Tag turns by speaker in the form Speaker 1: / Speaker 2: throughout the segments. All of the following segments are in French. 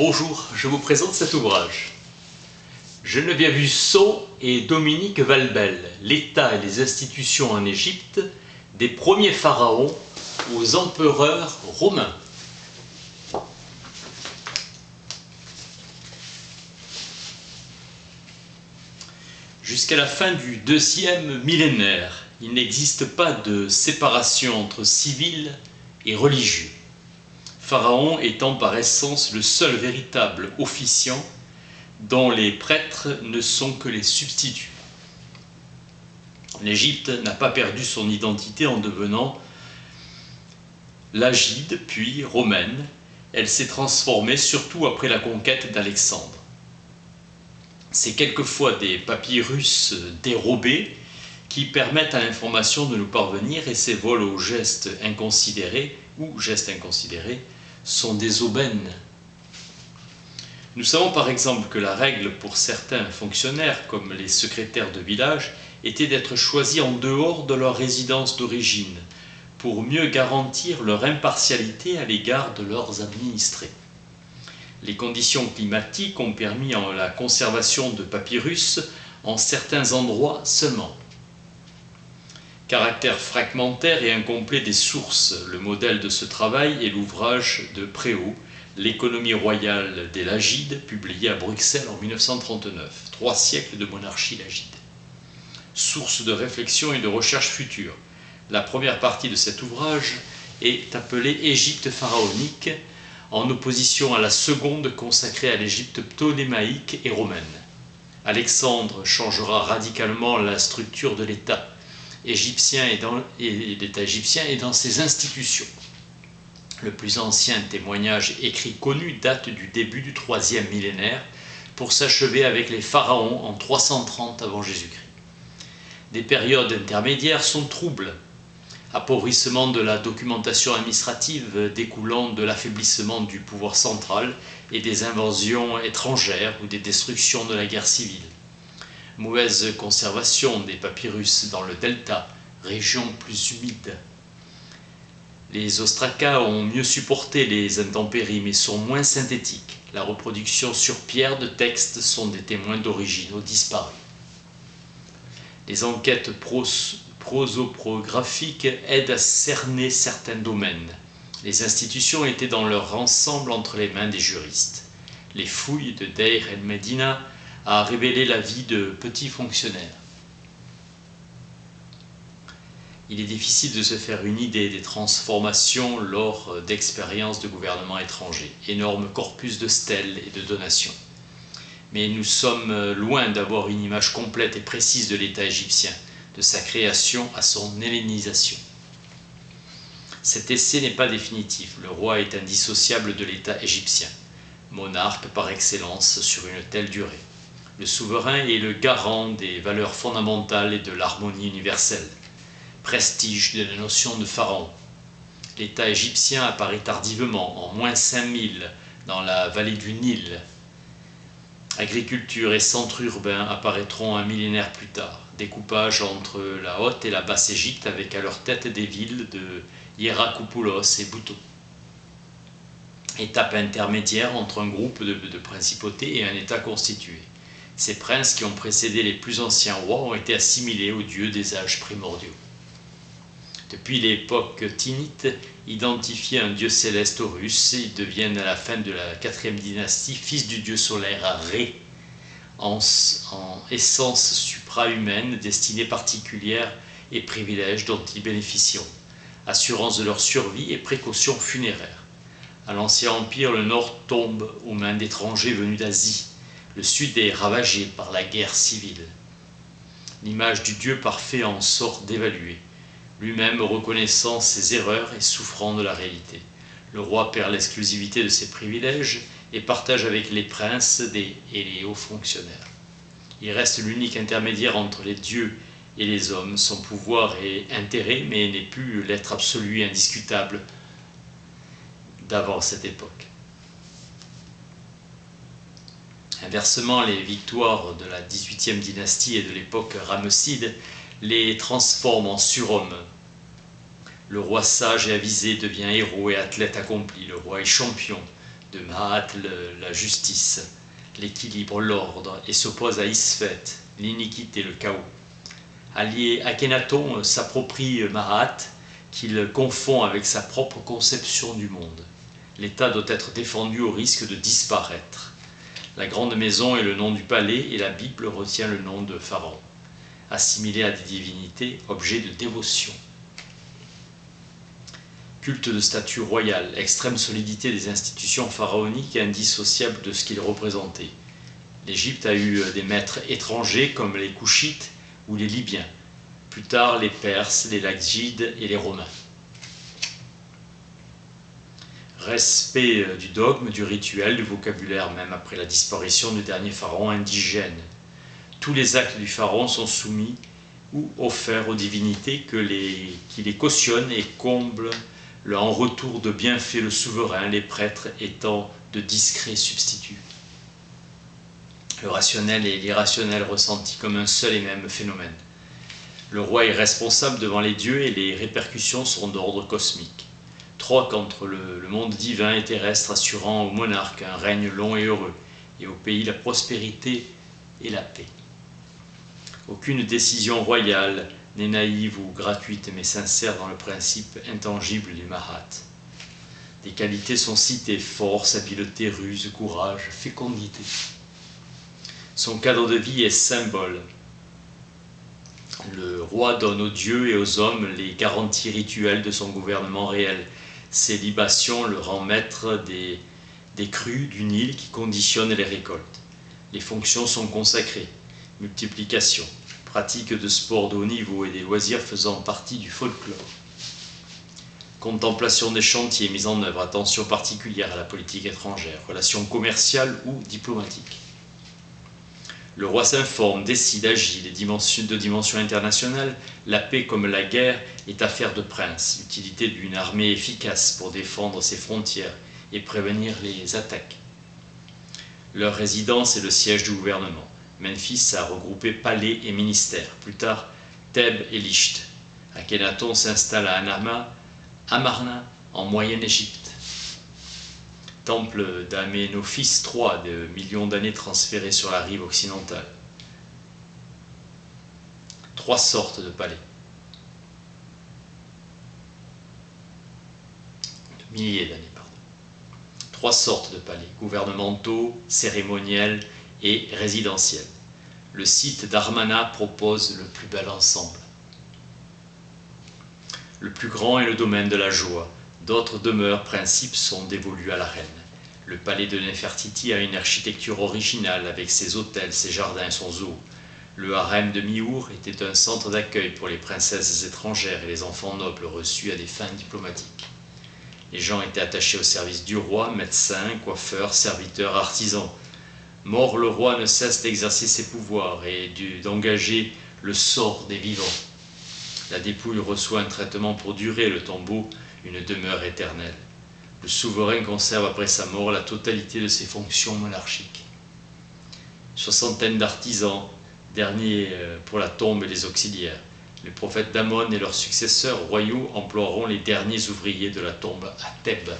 Speaker 1: Bonjour, je vous présente cet ouvrage. Geneviève Husson et Dominique Valbel, l'État et les institutions en Égypte, des premiers pharaons aux empereurs romains. Jusqu'à la fin du deuxième millénaire, il n'existe pas de séparation entre civils et religieux. Pharaon étant par essence le seul véritable officiant dont les prêtres ne sont que les substituts. L'Égypte n'a pas perdu son identité en devenant lagide puis romaine. Elle s'est transformée surtout après la conquête d'Alexandre. C'est quelquefois des papyrus dérobés qui permettent à l'information de nous parvenir, et ces vols aux gestes inconsidérés ou gestes inconsidérés sont des aubaines. Nous savons par exemple que la règle pour certains fonctionnaires, comme les secrétaires de village, était d'être choisis en dehors de leur résidence d'origine, pour mieux garantir leur impartialité à l'égard de leurs administrés. Les conditions climatiques ont permis la conservation de papyrus en certains endroits seulement. Caractère fragmentaire et incomplet des sources, le modèle de ce travail est l'ouvrage de Préau, L'économie royale des Lagides, publié à Bruxelles en 1939, 3 siècles de monarchie lagide. Source de réflexion et de recherche future. La première partie de cet ouvrage est appelée Égypte pharaonique, en opposition à la seconde consacrée à l'Égypte ptolémaïque et romaine. Alexandre changera radicalement la structure de l'État égyptien et l'État égyptien et dans ses institutions. Le plus ancien témoignage écrit connu date du début du 3e millénaire, pour s'achever avec les pharaons en 330 avant Jésus-Christ. Des périodes intermédiaires sont troubles. Appauvrissement de la documentation administrative découlant de l'affaiblissement du pouvoir central et des invasions étrangères ou des destructions de la guerre civile. Mauvaise conservation des papyrus dans le delta, région plus humide. Les ostracas ont mieux supporté les intempéries mais sont moins synthétiques. La reproduction sur pierre de textes sont des témoins d'originaux disparus. Les enquêtes prosopographiques aident à cerner certains domaines. Les institutions étaient dans leur ensemble entre les mains des juristes. Les fouilles de Deir el-Medina a révélé la vie de petits fonctionnaires. Il est difficile de se faire une idée des transformations lors d'expériences de gouvernements étrangers, énorme corpus de stèles et de donations. Mais nous sommes loin d'avoir une image complète et précise de l'État égyptien, de sa création à son hellénisation. Cet essai n'est pas définitif, le roi est indissociable de l'État égyptien, monarque par excellence sur une telle durée. Le souverain est le garant des valeurs fondamentales et de l'harmonie universelle. Prestige de la notion de pharaon. L'État égyptien apparaît tardivement, en moins 5000, dans la vallée du Nil. Agriculture et centre urbain apparaîtront un millénaire plus tard. Découpage entre la Haute et la Basse Égypte avec à leur tête des villes de Hiérakoupolos et Bouto. Étape intermédiaire entre un groupe de principautés et un État constitué. Ces princes qui ont précédé les plus anciens rois ont été assimilés aux dieux des âges primordiaux. Depuis l'époque tinnite, identifiés à un dieu céleste Horus, ils deviennent à la fin de la 4e dynastie fils du dieu solaire Ré, en essence supra-humaine, destinée particulière et privilèges dont ils bénéficieront, assurance de leur survie et précautions funéraires. À l'Ancien Empire, le nord tombe aux mains d'étrangers venus d'Asie. Le sud est ravagé par la guerre civile. L'image du Dieu parfait en sort d'évaluer, lui-même reconnaissant ses erreurs et souffrant de la réalité. Le roi perd l'exclusivité de ses privilèges et partage avec les princes et les hauts fonctionnaires. Il reste l'unique intermédiaire entre les dieux et les hommes. Son pouvoir est intérêt, mais n'est plus l'être absolu et indiscutable d'avant cette époque. Inversement, les victoires de la 18e dynastie et de l'époque ramesside les transforment en surhommes. Le roi sage et avisé devient héros et athlète accompli. Le roi est champion de Mahat la justice, l'équilibre, l'ordre, et s'oppose à Isfet, l'iniquité, le chaos. Akhenaton s'approprie Mahat, qu'il confond avec sa propre conception du monde. L'État doit être défendu au risque de disparaître. La grande maison est le nom du palais et la Bible retient le nom de Pharaon. Assimilé à des divinités, objet de dévotion. Culte de statut royal, extrême solidité des institutions pharaoniques indissociable de ce qu'il représentait. L'Égypte a eu des maîtres étrangers comme les Couchites ou les Libyens, plus tard les Perses, les Lagides et les Romains. Respect du dogme, du rituel, du vocabulaire, même après la disparition du dernier pharaon indigène. Tous les actes du pharaon sont soumis ou offerts aux divinités qui les cautionnent et comblent en retour de bienfaits le souverain, les prêtres étant de discrets substituts. Le rationnel et l'irrationnel ressentis comme un seul et même phénomène. Le roi est responsable devant les dieux et les répercussions sont d'ordre cosmique. Troc entre le monde divin et terrestre assurant au monarque un règne long et heureux, et au pays la prospérité et la paix. Aucune décision royale n'est naïve ou gratuite, mais sincère dans le principe intangible du Mahat. Des qualités sont citées: force, habileté, ruse, courage, fécondité. Son cadre de vie est symbole. Le roi donne aux dieux et aux hommes les garanties rituelles de son gouvernement réel. Ses libations le rend maître des crues du Nil qui conditionnent les récoltes. Les fonctions sont consacrées: multiplication, pratique de sports de haut niveau et des loisirs faisant partie du folklore. Contemplation des chantiers, mise en œuvre, attention particulière à la politique étrangère, relations commerciales ou diplomatiques. Le roi s'informe, décide, agit de dimension internationale. La paix comme la guerre est affaire de prince. L'utilité d'une armée efficace pour défendre ses frontières et prévenir les attaques. Leur résidence est le siège du gouvernement. Memphis a regroupé palais et ministères. Plus tard, Thèbes et Licht. Akhenaton s'installe à Amarna, en Moyenne-Égypte. Temple d'Aménophis III, de millions d'années transférés sur la rive occidentale. 3 sortes de palais. De milliers d'années, pardon. 3 sortes de palais, gouvernementaux, cérémoniels et résidentiels. Le site d'Armana propose le plus bel ensemble. Le plus grand est le domaine de la joie. D'autres demeures, principes sont dévolus à la reine. Le palais de Nefertiti a une architecture originale avec ses hôtels, ses jardins et son zoo. Le harem de Miour était un centre d'accueil pour les princesses étrangères et les enfants nobles reçus à des fins diplomatiques. Les gens étaient attachés au service du roi, médecins, coiffeurs, serviteurs, artisans. Mort le roi ne cesse d'exercer ses pouvoirs et d'engager le sort des vivants. La dépouille reçoit un traitement pour durer, le tombeau une demeure éternelle. Le souverain conserve après sa mort la totalité de ses fonctions monarchiques. 60 d'artisans, derniers pour la tombe et les auxiliaires. Les prophètes d'Amon et leurs successeurs royaux emploieront les derniers ouvriers de la tombe à Thèbes.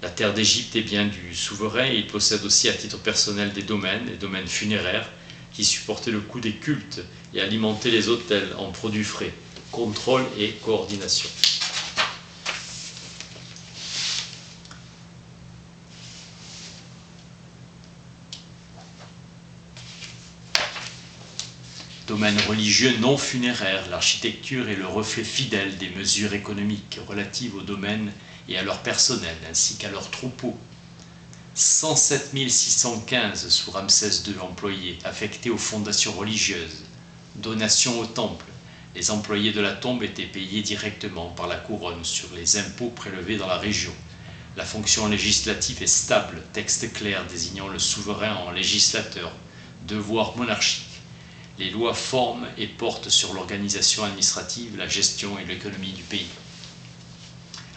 Speaker 1: La terre d'Égypte est bien du souverain et il possède aussi à titre personnel des domaines funéraires, qui supportaient le coût des cultes et alimentaient les autels en produits frais, contrôle et coordination. Domaine religieux non funéraire, l'architecture est le reflet fidèle des mesures économiques relatives aux domaines et à leur personnel, ainsi qu'à leurs troupeaux. 107 615 sous Ramsès II employés, affectés aux fondations religieuses. Donation au temple. Les employés de la tombe étaient payés directement par la couronne sur les impôts prélevés dans la région. La fonction législative est stable, texte clair désignant le souverain en législateur, devoir monarchique. Les lois forment et portent sur l'organisation administrative, la gestion et l'économie du pays.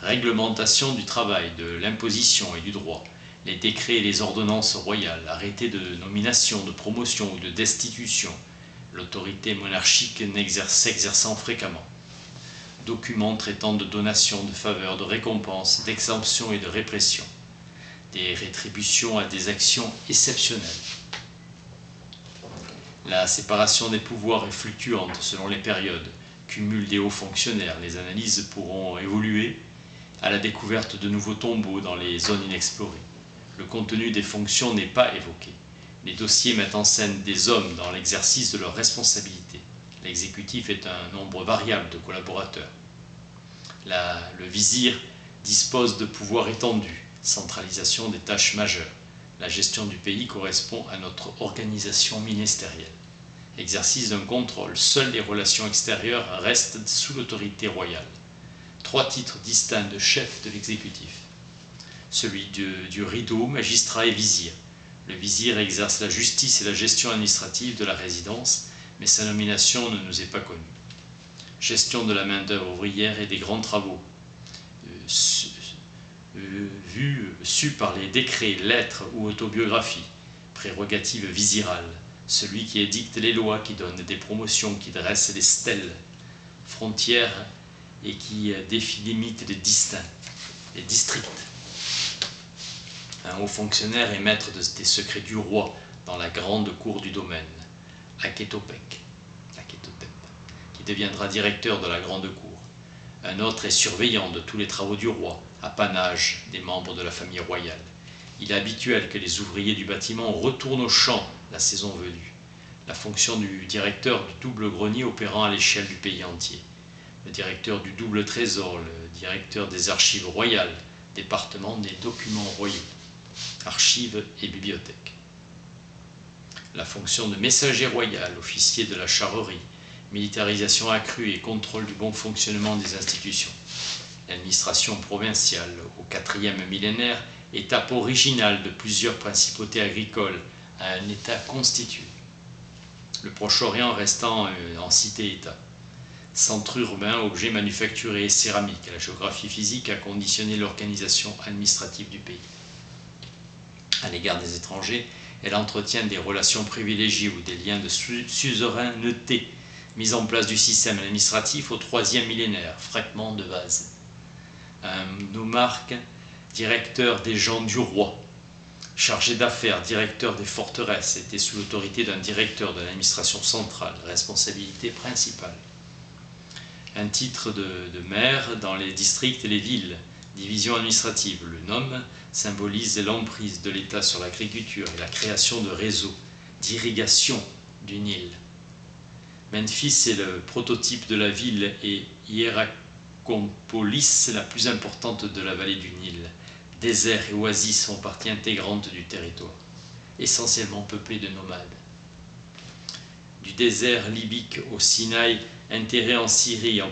Speaker 1: Réglementation du travail, de l'imposition et du droit. Les décrets et les ordonnances royales, arrêtés de nomination, de promotion ou de destitution, l'autorité monarchique s'exerçant fréquemment. Documents traitant de donations, de faveurs, de récompenses, d'exemptions et de répression. des rétributions à des actions exceptionnelles. La séparation des pouvoirs est fluctuante selon les périodes, cumul des hauts fonctionnaires. Les analyses pourront évoluer à la découverte de nouveaux tombeaux dans les zones inexplorées. Le contenu des fonctions n'est pas évoqué. Les dossiers mettent en scène des hommes dans l'exercice de leurs responsabilités. L'exécutif est un nombre variable de collaborateurs. Le vizir dispose de pouvoirs étendus, centralisation des tâches majeures. La gestion du pays correspond à notre organisation ministérielle. Exercice d'un contrôle, seules les relations extérieures restent sous l'autorité royale. 3 titres distincts de chef de l'exécutif. Celui du rideau, magistrat et vizir. Le vizir exerce la justice et la gestion administrative de la résidence, mais sa nomination ne nous est pas connue. Gestion de la main-d'œuvre ouvrière et des grands travaux. Su par les décrets, lettres ou autobiographies. Prérogative vizirale. Celui qui édicte les lois, qui donne des promotions, qui dresse les stèles, frontières et qui définit limites des districts. Un haut fonctionnaire est maître des secrets du roi dans la grande cour du domaine, Akhétopek, qui deviendra directeur de la grande cour. Un autre est surveillant de tous les travaux du roi, apanage des membres de la famille royale. Il est habituel que les ouvriers du bâtiment retournent au champ la saison venue. La fonction du directeur du double grenier opérant à l'échelle du pays entier. Le directeur du double trésor, le directeur des archives royales, département des documents royaux, archives et bibliothèques. La fonction de messager royal, officier de la charrerie, militarisation accrue et contrôle du bon fonctionnement des institutions. L'administration provinciale, au 4e millénaire, étape originale de plusieurs principautés agricoles à un État constitué. Le Proche-Orient restant en cité-État. Centre urbain, objets manufacturés et céramique. La géographie physique a conditionné l'organisation administrative du pays. À l'égard des étrangers, elle entretient des relations privilégiées ou des liens de suzeraineté. Mise en place du système administratif au 3e millénaire, fragment de vase. Un nomarque, directeur des gens du roi, chargé d'affaires, directeur des forteresses, était sous l'autorité d'un directeur de l'administration centrale, responsabilité principale. Un titre de maire dans les districts et les villes, division administrative. Le nom symbolise l'emprise de l'État sur l'agriculture et la création de réseaux d'irrigation du Nil. Memphis est le prototype de la ville et Hierakonpolis la plus importante de la vallée du Nil. Déserts et oasis font partie intégrante du territoire, essentiellement peuplé de nomades. Du désert libyque au Sinaï, enterré en Syrie et en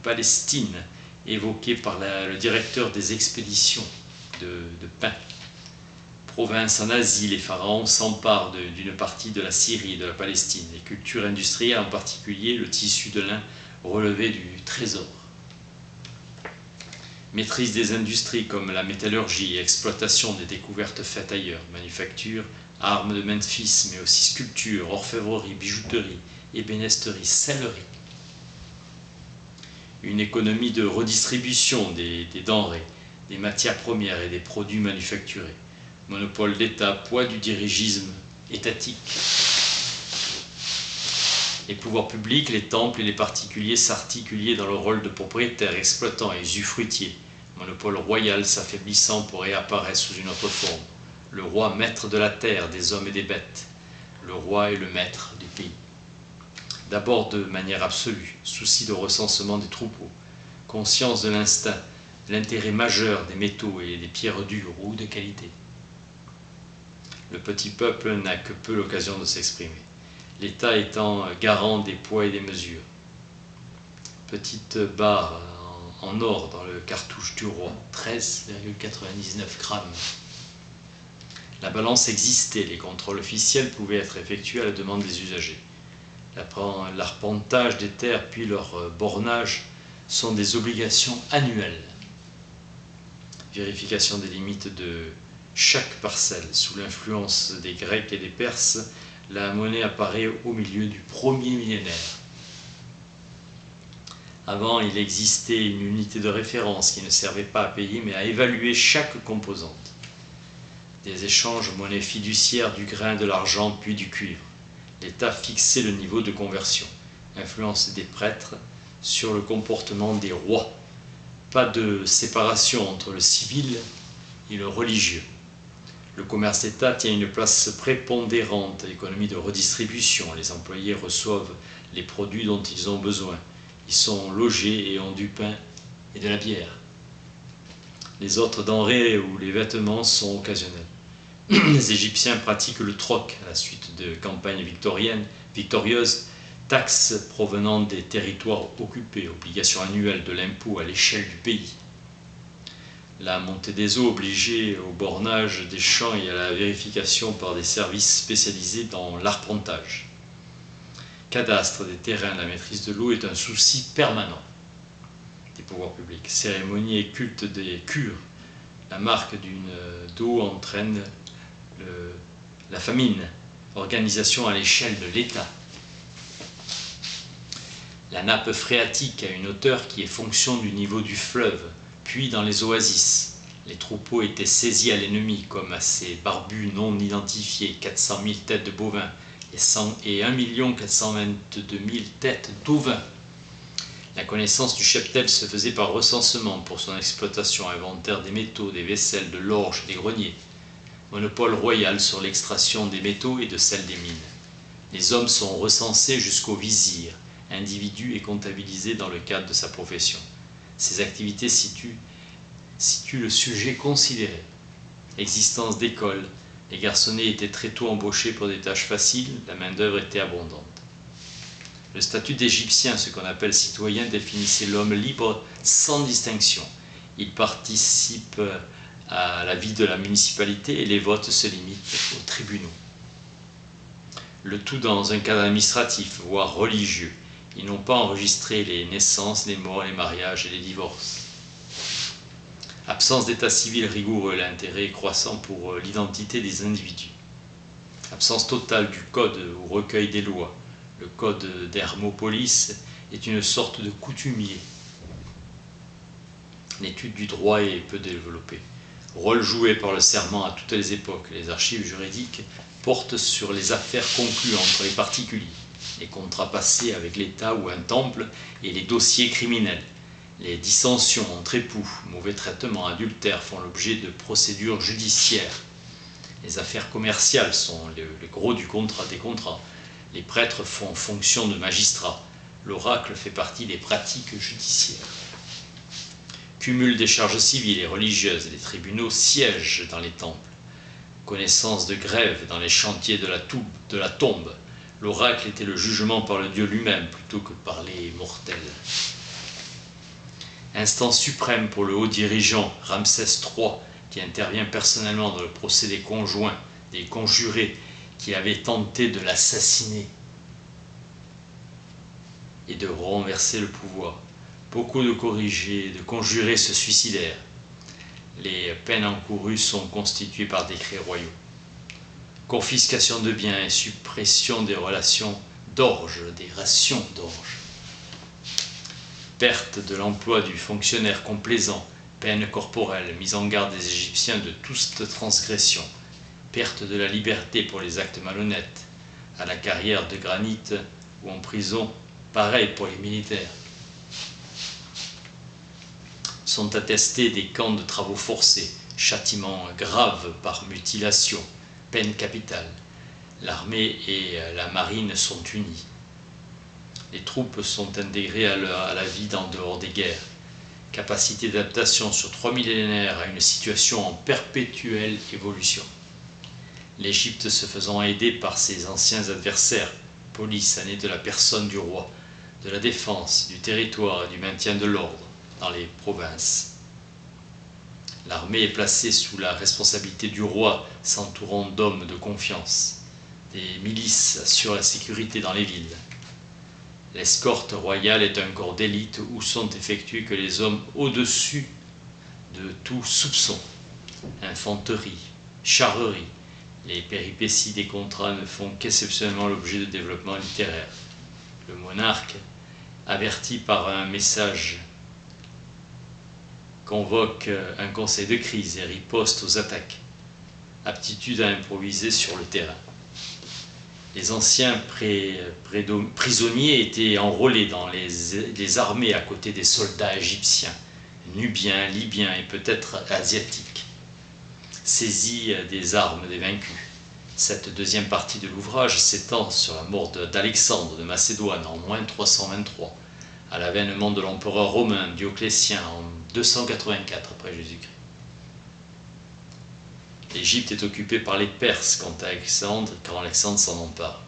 Speaker 1: Palestine, évoqué par le directeur des expéditions de pain. Province en Asie, les pharaons s'emparent d'une partie de la Syrie et de la Palestine. Les cultures industrielles, en particulier le tissu de lin relevé du trésor. Maîtrise des industries comme la métallurgie et exploitation des découvertes faites ailleurs. Manufacture, armes de Memphis, mais aussi sculpture, orfèvrerie, bijouterie, ébénisterie, sellerie. Une économie de redistribution des denrées, des matières premières et des produits manufacturés. Monopole d'État, poids du dirigisme étatique. Les pouvoirs publics, les temples et les particuliers s'articulaient dans le rôle de propriétaires, exploitants et usufruitiers. Monopole royal s'affaiblissant pour réapparaître sous une autre forme. Le roi maître de la terre, des hommes et des bêtes. Le roi est le maître du pays. D'abord de manière absolue, souci de recensement des troupeaux, conscience de l'instinct, l'intérêt majeur des métaux et des pierres dures ou de qualité. Le petit peuple n'a que peu l'occasion de s'exprimer, l'État étant garant des poids et des mesures. Petite barre en or dans le cartouche du roi, 13,99 grammes. La balance existait, les contrôles officiels pouvaient être effectués à la demande des usagers. L'arpentage des terres puis leur bornage sont des obligations annuelles. Vérification des limites de chaque parcelle. Sous l'influence des Grecs et des Perses, la monnaie apparaît au milieu du 1er millénaire. Avant, il existait une unité de référence qui ne servait pas à payer mais à évaluer chaque composante. des échanges monnaie fiduciaire du grain, de l'argent puis du cuivre. L'État fixait le niveau de conversion. Influence des prêtres sur le comportement des rois. Pas de séparation entre le civil et le religieux. Le commerce d'État tient une place prépondérante, économie de redistribution. Les employés reçoivent les produits dont ils ont besoin. Ils sont logés et ont du pain et de la bière. Les autres denrées ou les vêtements sont occasionnels. Les Égyptiens pratiquent le troc à la suite de campagnes victorieuses, taxes provenant des territoires occupés, obligation annuelle de l'impôt à l'échelle du pays. La montée des eaux obligeait au bornage des champs et à la vérification par des services spécialisés dans l'arpentage. Cadastre des terrains, la maîtrise de l'eau est un souci permanent des pouvoirs publics. Cérémonie et culte des cures. La marque d'une d'eau entraîne la famine. Organisation à l'échelle de l'État. La nappe phréatique a une hauteur qui est fonction du niveau du fleuve, puis dans les oasis. Les troupeaux étaient saisis à l'ennemi, comme à ces barbus non identifiés, 400 000 têtes de bovins et 1 422 000 têtes d'ovins. La connaissance du cheptel se faisait par recensement pour son exploitation, inventaire des métaux, des vaisselles, de l'orge, des greniers. Monopole royal sur l'extraction des métaux et de celle des mines. Les hommes sont recensés jusqu'au vizir, individu et comptabilisé dans le cadre de sa profession. Ces activités situent le sujet considéré. Existence d'écoles. Les garçonnets étaient très tôt embauchés pour des tâches faciles, la main-d'œuvre était abondante. Le statut d'Égyptien, ce qu'on appelle citoyen, définissait l'homme libre sans distinction. Il participe à la vie de la municipalité et les votes se limitent aux tribunaux. Le tout dans un cadre administratif, voire religieux. Ils n'ont pas enregistré les naissances, les morts, les mariages et les divorces. Absence d'état civil rigoureux, l'intérêt croissant pour l'identité des individus. Absence totale du code ou recueil des lois. Le code d'Hermopolis est une sorte de coutumier. L'étude du droit est peu développée. Rôle joué par le serment à toutes les époques. Les archives juridiques portent sur les affaires conclues entre les particuliers, les contrats passés avec l'État ou un temple et les dossiers criminels. Les dissensions entre époux, mauvais traitements, adultères font l'objet de procédures judiciaires. Les affaires commerciales sont le gros des contrats. Les prêtres font fonction de magistrats. L'oracle fait partie des pratiques judiciaires. Cumul des charges civiles et religieuses, les tribunaux siègent dans les temples. Connaissance de grève dans les chantiers de la tombe. L'oracle était le jugement par le Dieu lui-même plutôt que par les mortels. Instance suprême pour le haut dirigeant, Ramsès III, qui intervient personnellement dans le procès des conjoints, des conjurés qui avaient tenté de l'assassiner et de renverser le pouvoir. Beaucoup de conjurés se suicidèrent. Les peines encourues sont constituées par décrets royaux. Confiscation de biens et suppression des rations d'orge. Perte de l'emploi du fonctionnaire complaisant, peine corporelle, mise en garde des Égyptiens de toute transgression, perte de la liberté pour les actes malhonnêtes, à la carrière de granit ou en prison, pareil pour les militaires. Sont attestés des camps de travaux forcés, châtiments graves par mutilation, peine capitale. L'armée et la marine sont unies. Les troupes sont intégrées à la vie en dehors des guerres. Capacité d'adaptation sur 3 millénaires à une situation en perpétuelle évolution. L'Égypte se faisant aider par ses anciens adversaires, police année de la personne du roi, de la défense, du territoire et du maintien de l'ordre dans les provinces. L'armée est placée sous la responsabilité du roi, s'entourant d'hommes de confiance. Des milices assurent la sécurité dans les villes. L'escorte royale est un corps d'élite où sont effectués que les hommes au-dessus de tout soupçon. Infanterie, charrerie, les péripéties des contrats ne font qu'exceptionnellement l'objet de développement littéraire. Le monarque, averti par un message, convoque un conseil de crise et riposte aux attaques. aptitude à improviser sur le terrain. Les anciens prisonniers étaient enrôlés dans les armées à côté des soldats égyptiens, nubiens, libyens et peut-être asiatiques, saisis des armes des vaincus. Cette deuxième partie de l'ouvrage s'étend sur la mort d'Alexandre de Macédoine en -323, à l'avènement de l'empereur romain Dioclétien en 284 après Jésus-Christ. L'Égypte est occupée par les Perses quand Alexandre s'en empare.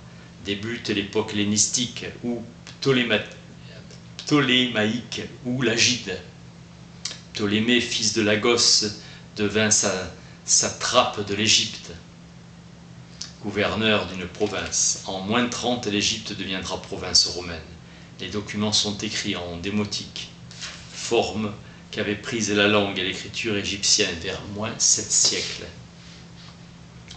Speaker 1: Débute l'époque hellénistique ou ptolémaïque ou lagide. Ptolémée, fils de Lagos, devint satrape de l'Égypte, gouverneur d'une province. En -30, l'Égypte deviendra province romaine. Les documents sont écrits en démotique, forme qu'avait prise la langue et l'écriture égyptienne vers -7 siècles.